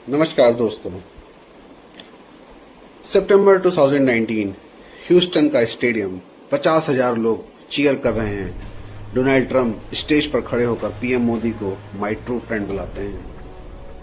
नमस्कार दोस्तों। सितंबर 2019 ह्यूस्टन का स्टेडियम 50,000 लोग चीयर कर रहे हैं। डोनाल्ड ट्रंप स्टेज पर खड़े होकर पीएम मोदी को माय ट्रू फ्रेंड बुलाते हैं।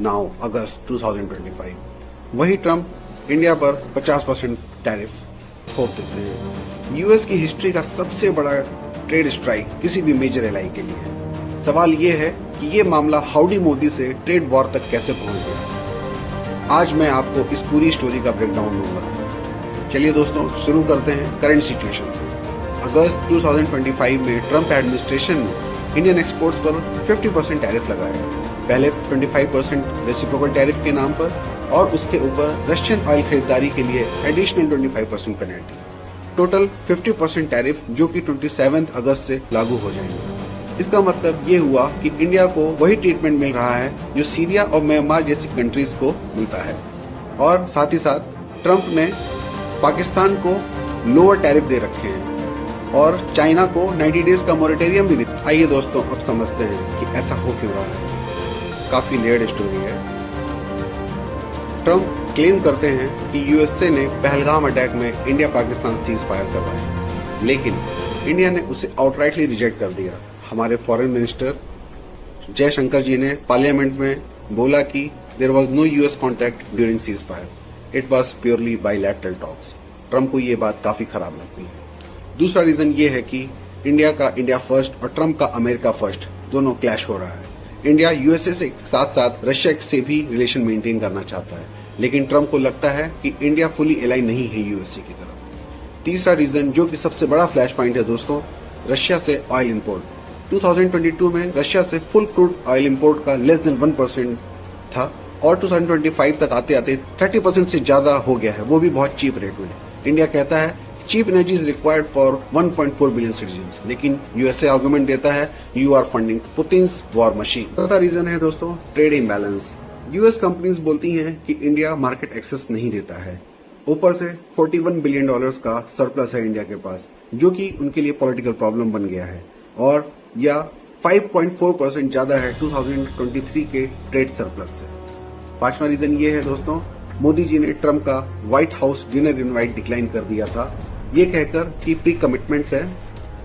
नाउ अगस्त 2025 वही ट्रंप इंडिया पर 50% टैरिफ थोप देते हैं। यूएस की हिस्ट्री का सबसे बड़ा ट्रेड स्ट्राइक किसी भी मेजर एलाई के लिए है। सवाल ये है कि ये मामला हाउडी मोदी से ट्रेड वॉर तक कैसे पहुंच गया। आज मैं आपको इस पूरी स्टोरी का ब्रेकडाउन दूंगा। चलिए दोस्तों, शुरू करते हैं करंट सिचुएशन से। अगस्त 2025 में ट्रंप एडमिनिस्ट्रेशन ने इंडियन एक्सपोर्ट्स पर 50% टैरिफ लगाया। पहले 25% रेसिप्रोकल टैरिफ के नाम पर और उसके ऊपर रशियन ऑयल खरीदारी के लिए एडिशनल 25% पेनल्टी। टोटल 50% टैरिफ जो कि 27 अगस्त से लागू हो जाएंगे। इसका मतलब ये हुआ कि इंडिया को वही ट्रीटमेंट मिल रहा है जो सीरिया और म्यांमार जैसी कंट्रीज को मिलता है। और साथ ही साथ ट्रंप ने पाकिस्तान को लोअर टैरिफ दे रखे हैं और चाइना को 90 डेज का मॉरेटोरियम भी दिया। आइए दोस्तों, अब समझते हैं कि ऐसा हो क्यों रहा है। काफी लेयर्ड स्टोरी है। ट्रंप क्लेम करते हैं कि यूएसए ने पहलगाम अटैक में इंडिया पाकिस्तान सीज फायर करवाया, लेकिन इंडिया ने उसे आउटराइटली रिजेक्ट कर दिया। हमारे फॉरेन मिनिस्टर जयशंकर जी ने पार्लियामेंट में बोला कि there was no US contact during ceasefire, it was purely bilateral talks. Trump को ये बात काफी खराब लगती है। दूसरा रीजन ये है कि इंडिया का इंडिया फर्स्ट और ट्रंप का अमेरिका फर्स्ट दोनों क्लैश हो रहा है। इंडिया यूएसए से साथ साथ रशिया से भी रिलेशन मेंटेन करना चाहता है, लेकिन ट्रंप को लगता है कि इंडिया फुली एलाई नहीं है यूएसए की तरफ। तीसरा रीजन जो कि सबसे बड़ा फ्लैश पॉइंट है दोस्तों, रशिया से ऑयल इंपोर्ट। 2022 में रशिया से फुल क्रूड ऑयल इंपोर्ट का लेस देन 1% था और 2025 तक आते आते 30% से ज्यादा हो गया है, वो भी बहुत चीप रेट में। इंडिया कहता है cheap energy is required for 1.4 billion citizens, लेकिन यूएसए आर्गुमेंट देता है you are funding Putin's war machine. चौथा रीजन है दोस्तों ट्रेड इम्बैलेंस। यूएस कंपनीज बोलती हैं कि इंडिया मार्केट एक्सेस नहीं देता है। ऊपर से $41 बिलियन का सरप्लस है इंडिया के पास, जो कि उनके लिए पॉलिटिकल प्रॉब्लम बन गया है और या 5.4% ज्यादा है 2023 के ट्रेड सरप्लस से। पांचवा रीजन ये है दोस्तों, मोदी जी ने ट्रंप का white house dinner invite decline कर दिया था, ये कहकर कि प्री कमिटमेंट्स है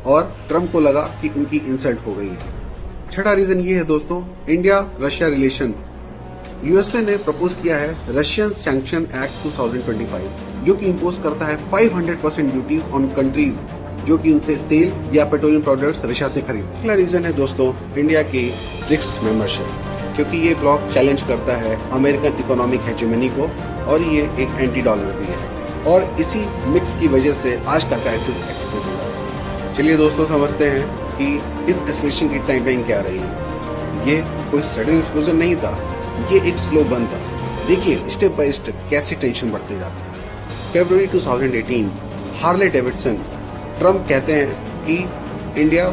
और ट्रंप को लगा कि उनकी इंसल्ट हो गई है। छठा रीजन ये है दोस्तों, इंडिया रशिया रिलेशन। यूएसए ने प्रपोज किया है रशियन सैंक्शन एक्ट 2025, जो कि इम्पोज करता है 500% ड्यूटीज ऑन कंट्रीज जो कि उनसे तेल या पेट्रोलियम प्रोडक्ट्स रशिया से खरीद। अगला रीजन है दोस्तों इंडिया की ब्रिक्स मेंबरशिप, क्योंकि ये ब्लॉक चैलेंज करता है अमेरिकन इकोनॉमिक हेजेमनी को और ये एक एंटी डॉलर भी है और इसी मिक्स की वजह से आज का क्राइसिस एक्सपोज हुआ है। चलिए दोस्तों, समझते हैं कि इस एस्केलेशन की टाइमलाइन क्या रही है। ये कोई सडन एक्सप्लोजन नहीं था, ये एक स्लो बर्न था। देखिए स्टेप बाय स्टेप कैसे टेंशन बढ़ते जाती है। फरवरी 2018 हार्ले डेविडसन। ट्रंप कहते हैं कि इंडिया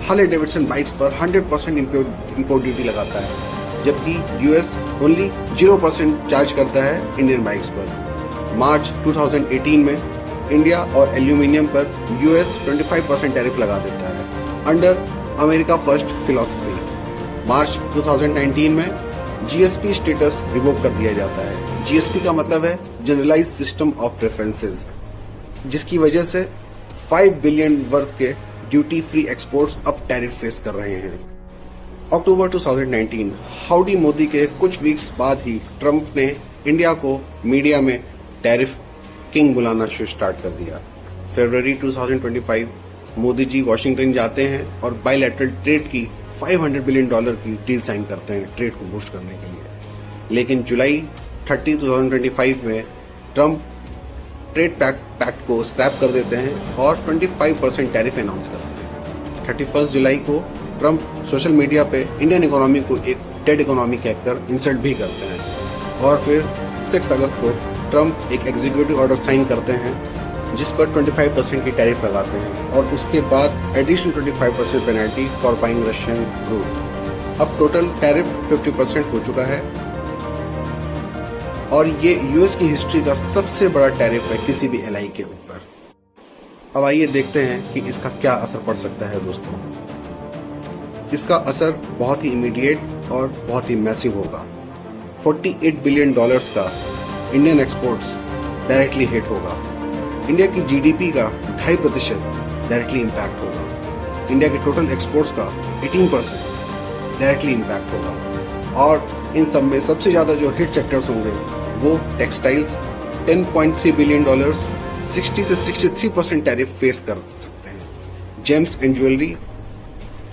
हार्ले डेविडसन बाइक्स पर 100% इंपोर्ट ड्यूटी लगाता है, जबकि यूएस ओनली 0% चार्ज करता है इंडियन बाइक्स पर। मार्च 2018 में इंडिया और एल्यूमिनियम पर यूएस 25% टैरिफ लगा देता है अंडर अमेरिका फर्स्ट फिलॉसफी। मार्च 2019 में जीएसपी स्टेटस रिवोक कर दिया जाता है। जीएसपी का मतलब है जनरलाइज सिस्टम ऑफ प्रेफरेंसेस, जिसकी वजह से 5 बिलियन वर्थ के ड्यूटी फ्री एक्सपोर्ट्स अब टैरिफ फेस कर रहे हैं। अक्टूबर 2019 हाउडी मोदी के कुछ वीक्स बाद ही ट्रंप ने इंडिया को मीडिया में टैरिफ किंग बुलाना स्टार्ट कर दिया। फरवरी 2025 मोदी जी वॉशिंगटन जाते हैं और बायलैटरल ट्रेड की $500 बिलियन की डील साइन करते हैं ट्रेड को बूस्ट करने के लिए। लेकिन जुलाई 30, 2025 में ट्रंप ट्रेड पैक्ट को स्क्रैप कर देते हैं और 25% टैरिफ अनाउंस करते हैं। 31 जुलाई को ट्रंप सोशल मीडिया पे इंडियन इकोनॉमी को एक डेड इकोनॉमी कहकर इंसल्ट भी करते हैं और फिर 6 अगस्त को ट्रंप एक एग्जीक्यूटिव ऑर्डर साइन करते हैं जिस पर 25% की टैरिफ लगाते हैं और उसके बाद additional 25% penalty for buying Russian crude. अब टोटल टैरिफ 50% हो चुका है और ये यूएस की हिस्ट्री का सबसे बड़ा टैरिफ है किसी भी एलआई के ऊपर। अब आइए देखते हैं कि इसका क्या असर पड़ सकता है दोस्तों। इसका असर बहुत ही इमीडिएट और बहुत ही मैसिव होगा। $48 बिलियन का इंडियन एक्सपोर्ट्स डायरेक्टली हिट होगा। इंडिया की जीडीपी का 2.5% डायरेक्टली इम्पैक्ट होगा। इंडिया के टोटल एक्सपोर्ट्स का 18% डायरेक्टली इम्पैक्ट होगा। और इन सब में सबसे ज्यादा जो हिट सेक्टर्स होंगे वो टेक्सटाइल्स 10.3 बिलियन डॉलर्स 60 से 63% टैरिफ फेस कर सकते हैं। James and jewellery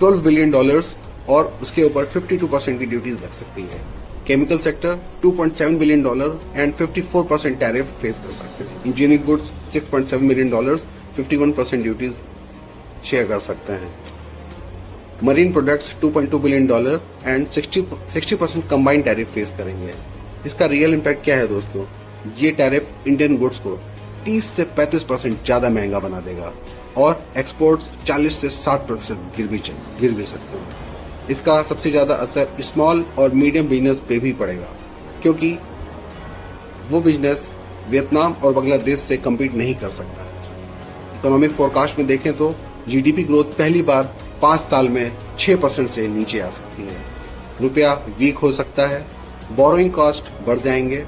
12 billion dollars और उसके ऊपर 52% की ड्यूटीज लग सकती है। Chemical sector 2.7 billion dollar and 54% tariff face कर सकते हैं। Engineering goods 6.7 billion dollars 51% duties share कर सकते हैं। Marine products 2.2 billion dollar and 60% combined tariff face करेंगे। इसका रियल इम्पैक्ट क्या है दोस्तों? ये टैरिफ इंडियन गुड्स को 30 से 35% ज्यादा महंगा बना देगा और एक्सपोर्ट्स 40 से 60% गिर भी सकते हैं। इसका सबसे ज्यादा असर स्मॉल और मीडियम बिजनेस पे भी पड़ेगा, क्योंकि वो बिजनेस वियतनाम और बांग्लादेश से कम्पीट नहीं कर सकता है। इकोनॉमिक फोरकास्ट में देखें तो जीडीपी ग्रोथ पहली बार 5 साल में 6% से नीचे आ सकती है। रुपया वीक हो सकता है, बोरोइंग कॉस्ट बढ़ जाएंगे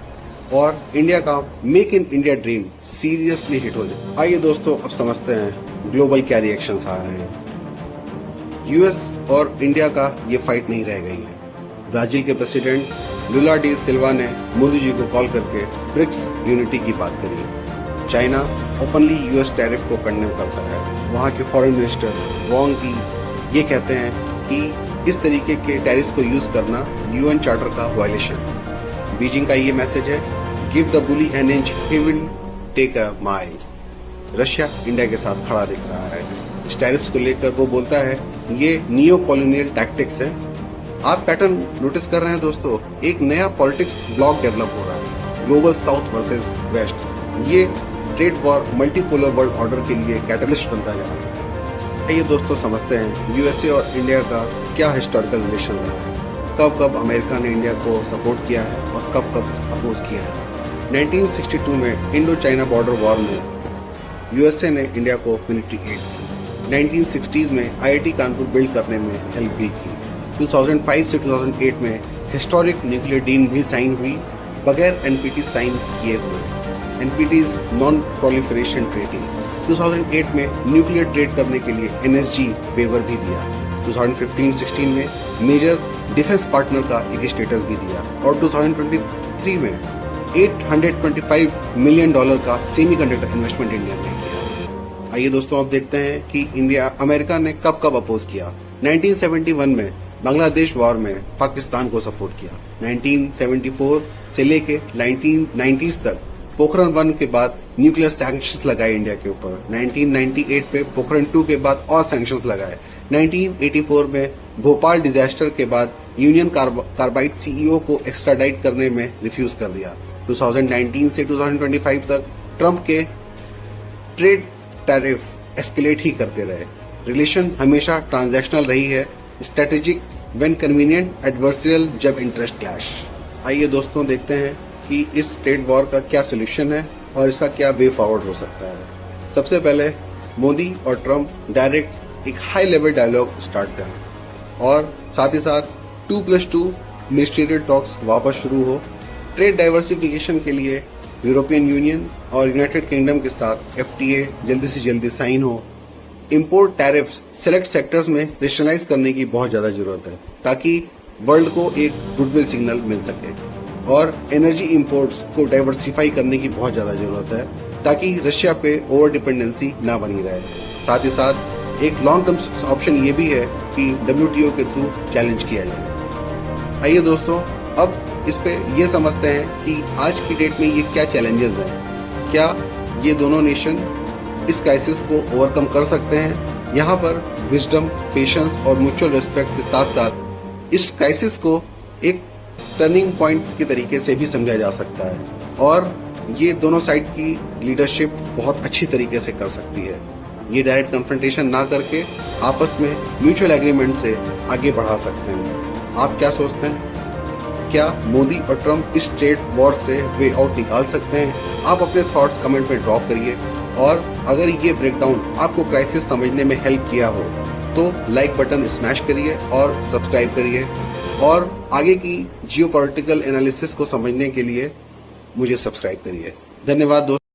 और इंडिया का make in India dream seriously hit हो जाए। आइए दोस्तों अब समझते हैं ग्लोबल क्या रिएक्शंस आ रहे हैं। यूएस और इंडिया का ये फाइट नहीं रह गई है। ब्राजील के प्रेसिडेंट लुला डी सिल्वा ने मोदी जी को कॉल करके ब्रिक्स यूनिटी की बात करी। चाइना ओपनली यूएस टैरिफ को कंडेम करता है। वहाँ के फॉरेन मिनिस्टर वांग की ये कहते हैं कि इस तरीके के टैरिफ को यूज करना यूएन चार्टर का वायलेशन। बीजिंग का ये मैसेज है, give the bully an inch he will take a mile. Russia India के साथ खड़ा दिख रहा है। इस टैरिफ्स को लेकर वो बोलता है ये नियो कॉलोनियल टैक्टिक्स है। आप पैटर्न नोटिस कर रहे हैं दोस्तों, एक नया पॉलिटिक्स ब्लॉक डेवलप हो रहा है, ग्लोबल साउथ वर्सेस वेस्ट। ये trade war multipolar world order के लिए कैटलिस्ट बनता जा रहा है। आइए दोस्तों समझते हैं यूएसए और इंडिया का क्या हिस्टोरिकल रिलेशन रहा है, कब कब अमेरिका ने इंडिया को सपोर्ट किया है और कब कब अपोज किया है। 1962 में इंडो चाइना बॉर्डर वॉर में यूएसए ने इंडिया को मिलिट्री एड की। 1960s में आईआईटी कानपुर बिल्ड करने में हेल्प भी की। 2005 से 2008 में हिस्टोरिक न्यूक्लियर डील भी साइन हुई बगैर एनपीटी साइन किए हुए। NPT non proliferation treaty. 2008 में न्यूक्लियर ट्रेड करने के लिए एनएसजी वेवर भी दिया। 2015-16 में मेजर डिफेंस पार्टनर का एक स्टेटस भी दिया और 2023 में $825 मिलियन का सेमीकंडक्टर इन्वेस्टमेंट इंडिया ने किया। आइए दोस्तों अब देखते हैं कि अमेरिका ने कब कब अपोज किया। 1971 में बांग्लादेश वॉर में पाकिस्तान को सपोर्ट किया। 1974 से लेके 1990s तक पोखरण 1 के बाद न्यूक्लियर सैंक्शंस लगाए इंडिया के ऊपर। 1998 में पोखरण 2 के बाद और सैंक्शंस लगाए। 1984 में भोपाल डिजास्टर के बाद यूनियन कार्बाइड सीईओ को एक्स्ट्राडाइट करने में रिफ्यूज कर दिया। 2019 से 2025 तक ट्रंप के ट्रेड टैरिफ एस्केलेट ही करते रहे। रिलेशन हमेशा ट्रांजैक्शनल रही है, स्ट्रेटेजिक व्हेन कन्वीनियंट, एडवर्सरियल जब इंटरेस्ट क्लैश। आइए दोस्तों देखते हैं कि इस ट्रेड वॉर का क्या सोल्यूशन है और इसका क्या वे फॉरवर्ड हो सकता है। सबसे पहले मोदी और ट्रंप डायरेक्ट एक हाई लेवल डायलॉग स्टार्ट करें और साथ ही साथ 2+2 मिनिस्ट्रियल टॉक्स वापस शुरू हो। ट्रेड डाइवर्सिफिकेशन के लिए यूरोपियन यूनियन और यूनाइटेड किंगडम के साथ एफटीए जल्दी से जल्दी साइन हो। इंपोर्ट टैरिफ्स सेलेक्ट सेक्टर्स में रेशनलाइज करने की बहुत ज्यादा जरूरत है ताकि वर्ल्ड को एक गुडविल सिग्नल मिल सके और एनर्जी इंपोर्ट्स को डाइवर्सिफाई करने की बहुत ज्यादा जरूरत है ताकि रशिया पे ओवर डिपेंडेंसी ना बनी रहे। साथ ही साथ एक लॉन्ग टर्म ऑप्शन ये भी है कि WTO के थ्रू चैलेंज किया जाए। आइए दोस्तों अब इस पे ये समझते हैं कि आज की डेट में ये क्या चैलेंजेस हैं, क्या ये दोनों नेशन इस क्राइसिस को ओवरकम कर सकते हैं। यहाँ पर विजडम, पेशेंस और म्यूचुअल रिस्पेक्ट के साथ साथ इस क्राइसिस को एक टर्निंग पॉइंट के तरीके से भी समझा जा सकता है और ये दोनों साइड की लीडरशिप बहुत अच्छी तरीके से कर सकती है। ये डायरेक्ट कन्फ्रंटेशन ना करके आपस में म्यूचुअल एग्रीमेंट से आगे बढ़ा सकते हैं। आप क्या सोचते हैं? क्या मोदी और ट्रंप इस ट्रेड वॉर से वे आउट निकाल सकते हैं? आप अपने थॉट्स कमेंट में ड्रॉप करिए और अगर ये ब्रेकडाउन आपको क्राइसिस समझने में हेल्प किया हो तो लाइक बटन स्मैश करिए और सब्सक्राइब करिए। और आगे की जियोपॉलिटिकल एनालिसिस को समझने के लिए मुझे सब्सक्राइब करिए। धन्यवाद दोस्तों।